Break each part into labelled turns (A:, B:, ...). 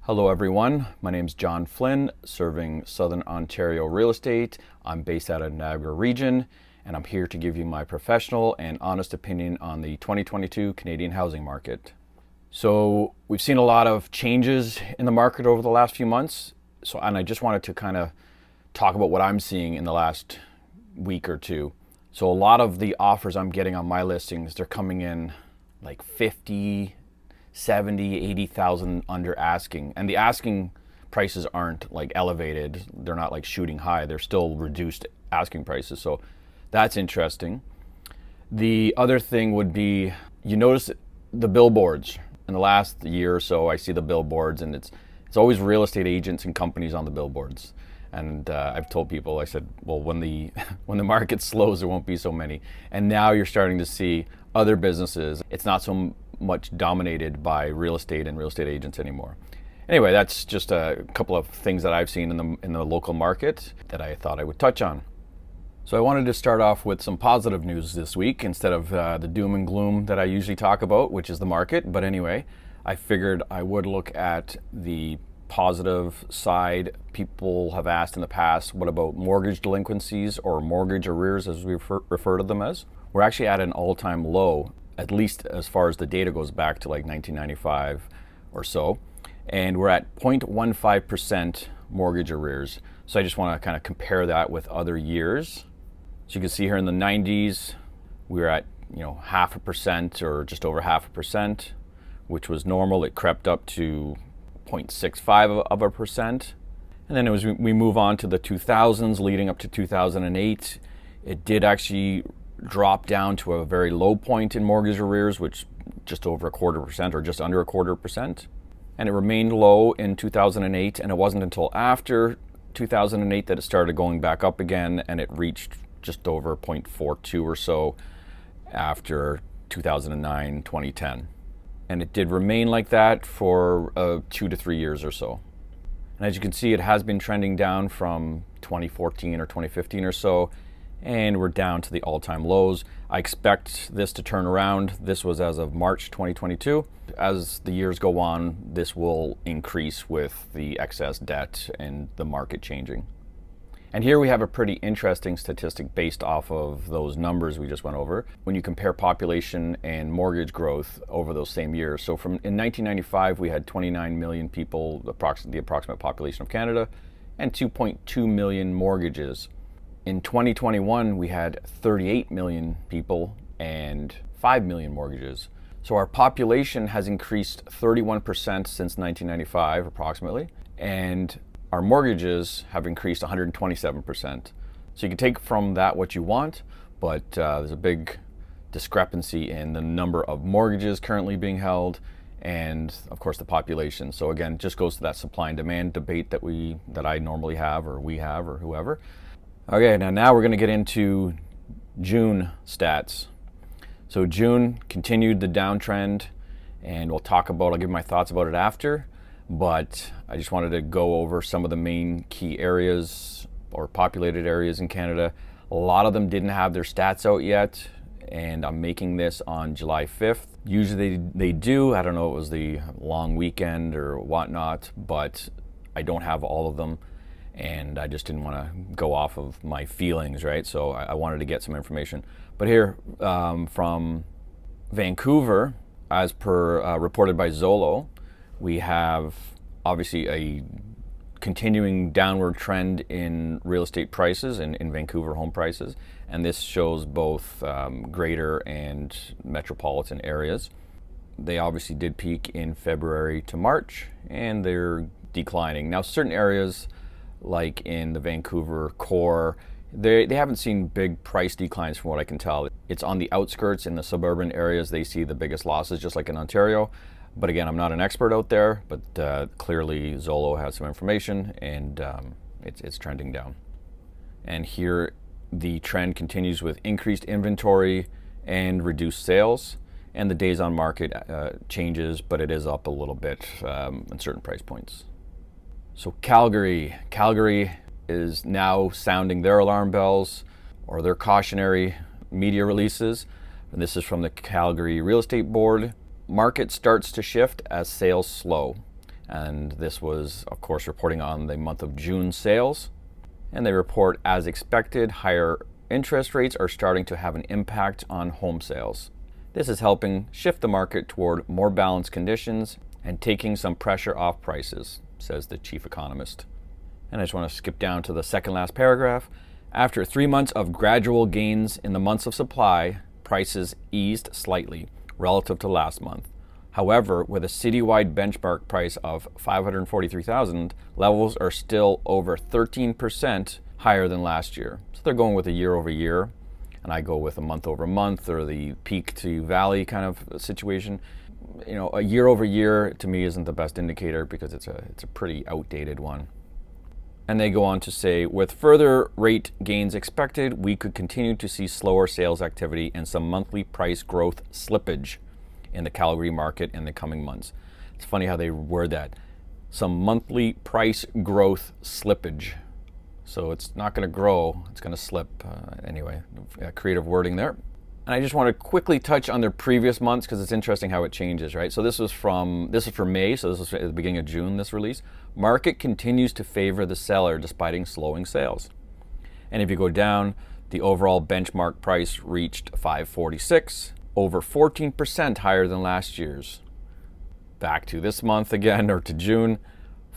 A: Hello everyone, my name is John Flynn, serving Southern Ontario real estate. I'm based out of Niagara region, and I'm here to give you my professional and honest opinion on the 2022 Canadian housing market. So we've seen a lot of changes in the market over the last few months, and I just wanted to kind of talk about what I'm seeing in the last week or two. So a lot of the offers I'm getting on my listings, they're coming in like 50, 70, 80,000 under asking. And the asking prices aren't like elevated. They're not like shooting high. They're still reduced asking prices. So that's interesting. The other thing would be, you notice the billboards. In the last year or so, I see the billboards, and it's always real estate agents and companies on the billboards. And I've told people, I said, well, when the market slows, there won't be so many. And now you're starting to see other businesses. It's not so much dominated by real estate and real estate agents anymore. Anyway, that's just a couple of things that I've seen in the local market that I thought I would touch on. So I wanted to start off with some positive news this week instead of the doom and gloom that I usually talk about, which is the market. But anyway, I figured I would look at the positive side. People have asked in the past, what about mortgage delinquencies or mortgage arrears, as we refer to them as? We're actually at an all-time low, at least as far as the data goes back to like 1995 or so. And we're at 0.15% mortgage arrears. So I just want to kind of compare that with other years. So you can see here in the 90s, we were at 0.5% or just over 0.5%, which was normal. It crept up to 0.65%. And then as we move on to the 2000s, leading up to 2008, it did actually drop down to a very low point in mortgage arrears, which just over 0.25% or just under 0.25%. And it remained low in 2008, and it wasn't until after 2008 that it started going back up again, and it reached just over 0.42 or so after 2009, 2010. And it did remain like that for 2 to 3 years or so. And as you can see, it has been trending down from 2014 or 2015 or so, and we're down to the all-time lows. I expect this to turn around. This was as of March 2022. As the years go on, this will increase with the excess debt and the market changing. And here we have a pretty interesting statistic based off of those numbers we just went over. When you compare population and mortgage growth over those same years. So in 1995, we had 29 million people, the approximate population of Canada, and 2.2 million mortgages. In 2021, we had 38 million people and 5 million mortgages. So our population has increased 31% since 1995, approximately, and our mortgages have increased 127%. So you can take from that what you want, but there's a big discrepancy in the number of mortgages currently being held and, of course, the population. So again, it just goes to that supply and demand debate that I normally have, or we have, or whoever. Okay, now we're going to get into June stats. So June continued the downtrend, and I'll give my thoughts about it after, but I just wanted to go over some of the main key areas or populated areas in Canada. A lot of them didn't have their stats out yet, and I'm making this on July 5th. Usually they do. I don't know, it was the long weekend or whatnot, but I don't have all of them. And I just didn't want to go off of my feelings, right? So I wanted to get some information. But here from Vancouver, as per reported by Zolo, we have obviously a continuing downward trend in real estate prices and in Vancouver home prices. And this shows both greater and metropolitan areas. They obviously did peak in February to March, and they're declining. Now, certain areas, like in the Vancouver core, they haven't seen big price declines from what I can tell. It's on the outskirts in the suburban areas they see the biggest losses, just like in Ontario. But again, I'm not an expert out there, but clearly Zolo has some information, and it's trending down. And here the trend continues with increased inventory and reduced sales, and the days on market changes, but it is up a little bit in certain price points. So Calgary is now sounding their alarm bells or their cautionary media releases. And this is from the Calgary Real Estate Board. Market starts to shift as sales slow. And this was, of course, reporting on the month of June sales. And they report, as expected, higher interest rates are starting to have an impact on home sales. This is helping shift the market toward more balanced conditions and taking some pressure off prices, says the chief economist. And I just want to skip down to the second last paragraph. After 3 months of gradual gains in the months of supply, prices eased slightly relative to last month. However, with a citywide benchmark price of $543,000, levels are still over 13% higher than last year. So they're going with a year over year, and I go with a month over month or the peak to valley kind of situation. You know, a year over year to me isn't the best indicator because it's a pretty outdated one. And they go on to say, with further rate gains expected, we could continue to see slower sales activity and some monthly price growth slippage in the Calgary market in the coming months. It's funny how they word that. Some monthly price growth slippage. So it's not going to grow, it's going to slip. Anyway, creative wording there. And I just want to quickly touch on their previous months because it's interesting how it changes, right? So this is for May, so this was at the beginning of June, this release. Market continues to favor the seller despite slowing sales. And if you go down, the overall benchmark price reached $546, over 14% higher than last year's. Back to this month again, or to June,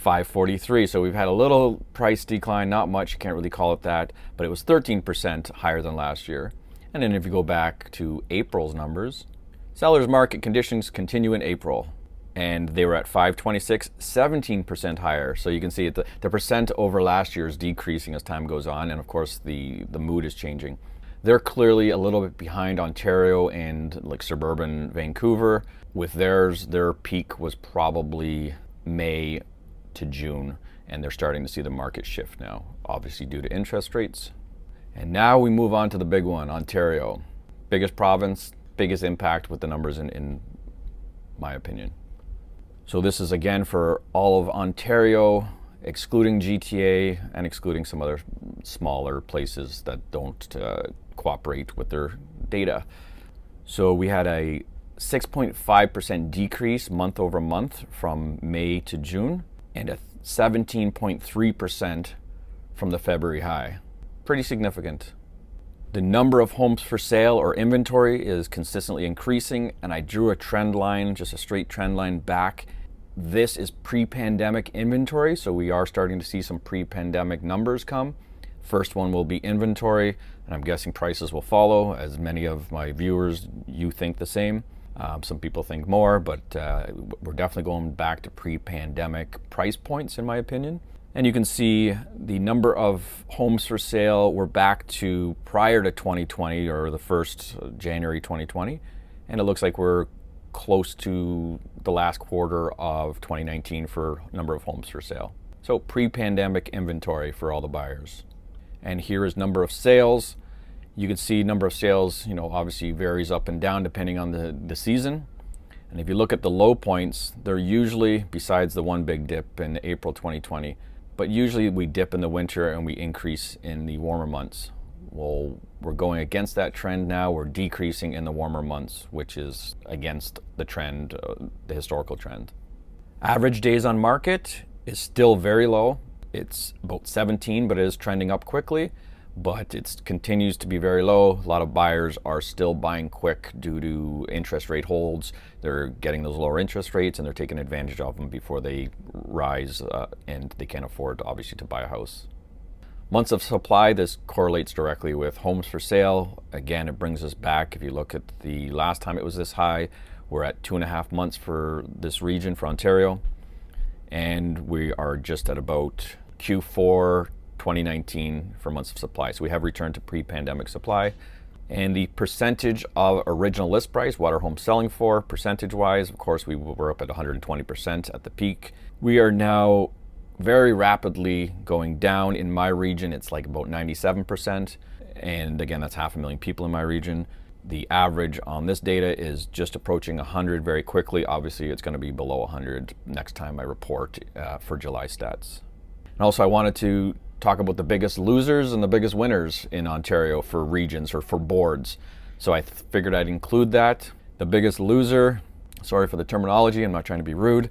A: $543. So we've had a little price decline, not much, you can't really call it that, but it was 13% higher than last year. And then if you go back to April's numbers, sellers market conditions continue in April, and they were at $526, 17% higher. So you can see the percent over last year is decreasing as time goes on, and of course the mood is changing. They're clearly a little bit behind Ontario and like suburban Vancouver. With theirs, their peak was probably May to June, and they're starting to see the market shift now, obviously due to interest rates. And now we move on to the big one, Ontario. Biggest province, biggest impact with the numbers in my opinion. So this is again for all of Ontario, excluding GTA and excluding some other smaller places that don't cooperate with their data. So we had a 6.5% decrease month over month from May to June, and a 17.3% from the February high. Pretty significant. The number of homes for sale or inventory is consistently increasing, and I drew a trend line, just a straight trend line back. This is pre-pandemic inventory, so we are starting to see some pre-pandemic numbers come. First one will be inventory, and I'm guessing prices will follow, as many of my viewers, you think the same. Some people think more, but we're definitely going back to pre-pandemic price points, in my opinion. And you can see the number of homes for sale were back to prior to 2020, or the first January 2020. And it looks like we're close to the last quarter of 2019 for number of homes for sale. So pre-pandemic inventory for all the buyers. And here is number of sales. You can see number of sales, obviously varies up and down depending on the season. And if you look at the low points, they're usually, besides the one big dip in April 2020, but usually we dip in the winter and we increase in the warmer months. Well, we're going against that trend now. We're decreasing in the warmer months, which is against the trend, the historical trend. Average days on market is still very low. It's about 17, but it is trending up quickly. But it continues to be very low. A lot of buyers are still buying quick due to interest rate holds. They're getting those lower interest rates and they're taking advantage of them before they rise, and they can't afford, obviously, to buy a house. Months of supply, this correlates directly with homes for sale. Again, it brings us back. If you look at the last time it was this high, we're at 2.5 months for this region, for Ontario. And we are just at about Q4 2019 for months of supply. So we have returned to pre-pandemic supply. And the percentage of original list price, what are homes selling for, percentage-wise, of course, we were up at 120% at the peak. We are now very rapidly going down. In my region, it's like about 97%. And again, that's 500,000 people in my region. The average on this data is just approaching 100 very quickly. Obviously, it's going to be below 100 next time I report for July stats. And also, I wanted to talk about the biggest losers and the biggest winners in Ontario for regions or for boards. So I figured I'd include that. The biggest loser, sorry for the terminology, I'm not trying to be rude,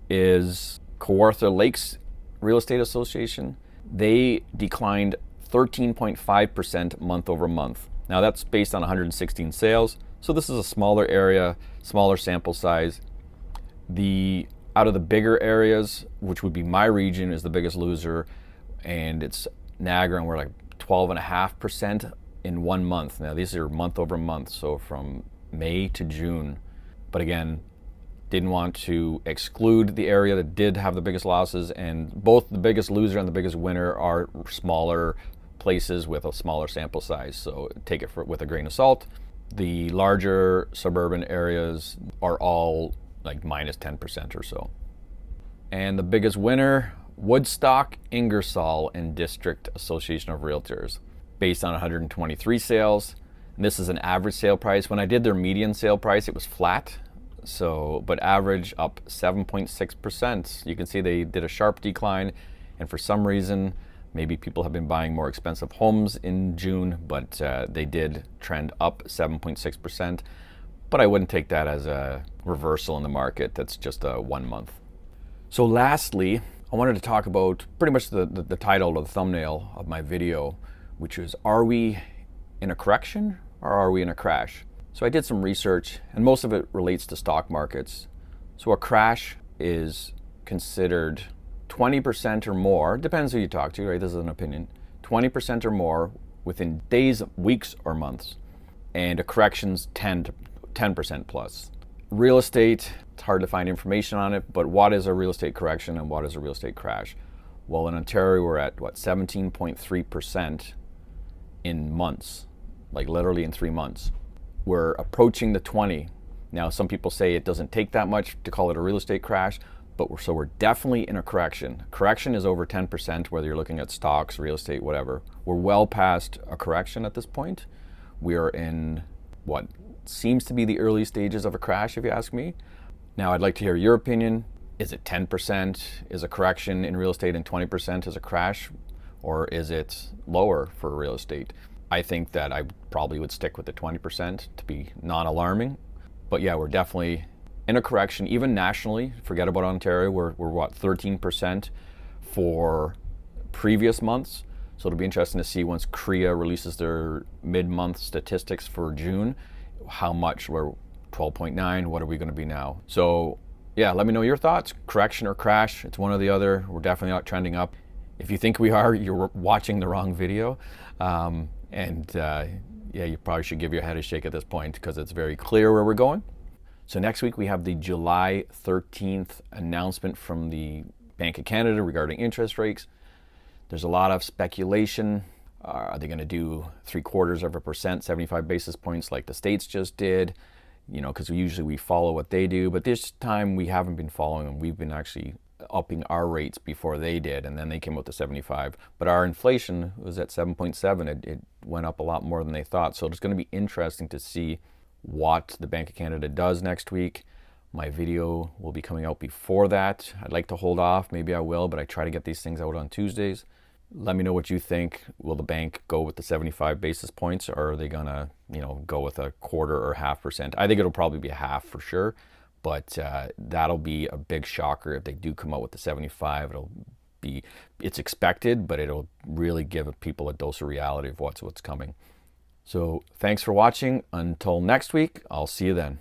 A: is Kawartha Lakes Real Estate Association, they declined 13.5% month over month. Now that's based on 116 sales. So this is a smaller area, smaller sample size. Out of the bigger areas, which would be my region, is the biggest loser, and it's Niagara, and we're like 12.5% in 1 month. Now these are month over month, so from May to June. But again, didn't want to exclude the area that did have the biggest losses, and both the biggest loser and the biggest winner are smaller places with a smaller sample size, so take it with a grain of salt. The larger suburban areas are all like minus 10% or so. And the biggest winner, Woodstock, Ingersoll and District Association of Realtors, based on 123 sales. And this is an average sale price. When I did their median sale price, it was flat. But average up 7.6%. You can see they did a sharp decline, and for some reason, maybe people have been buying more expensive homes in June, but they did trend up 7.6%. But I wouldn't take that as a reversal in the market. That's just a 1 month. So lastly, I wanted to talk about pretty much the title or the thumbnail of my video, which is, are we in a correction or are we in a crash? So I did some research, and most of it relates to stock markets. So a crash is considered 20% or more, depends who you talk to, right? This is an opinion. 20% or more within days, weeks, or months. And a correction's 10% plus. Real estate, it's hard to find information on it, but what is a real estate correction and what is a real estate crash? Well, in Ontario, we're at 17.3% in months, like literally in 3 months. We're approaching the 20. Now, some people say it doesn't take that much to call it a real estate crash, but we're definitely in a correction. Correction is over 10%, whether you're looking at stocks, real estate, whatever. We're well past a correction at this point. We are in what seems to be the early stages of a crash, if you ask me. Now, I'd like to hear your opinion. Is it 10% is a correction in real estate and 20% is a crash? Or is it lower for real estate? I think that I probably would stick with the 20% to be non-alarming. But yeah, we're definitely in a correction, even nationally. Forget about Ontario, we're 13% for previous months. So it'll be interesting to see once CREA releases their mid-month statistics for June, how much. We're 12.9, what are we gonna be now? So yeah, let me know your thoughts, correction or crash. It's one or the other. We're definitely not trending up. If you think we are, you're watching the wrong video. Yeah, you probably should give your head a shake at this point because it's very clear where we're going. So next week we have the July 13th announcement from the Bank of Canada regarding interest rates. There's a lot of speculation. Are they going to do 0.75%, 75 basis points like the States just did? You know, because usually we follow what they do, but this time we haven't been following them. We've been actually upping our rates before they did, and then they came out to 75. But our inflation was at 7.7. It went up a lot more than they thought. So it's going to be interesting to see what the Bank of Canada does next week. My video will be coming out before that. I'd like to hold off. Maybe I will, but I try to get these things out on Tuesdays. Let me know what you think. Will the bank go with the 75 basis points, or are they going to, go with a 1/4 or 0.5%? I think it'll probably be a half for sure. But that'll be a big shocker if they do come out with the 75. It's expected, but it'll really give people a dose of reality of what's coming. So thanks for watching. Until next week, I'll see you then.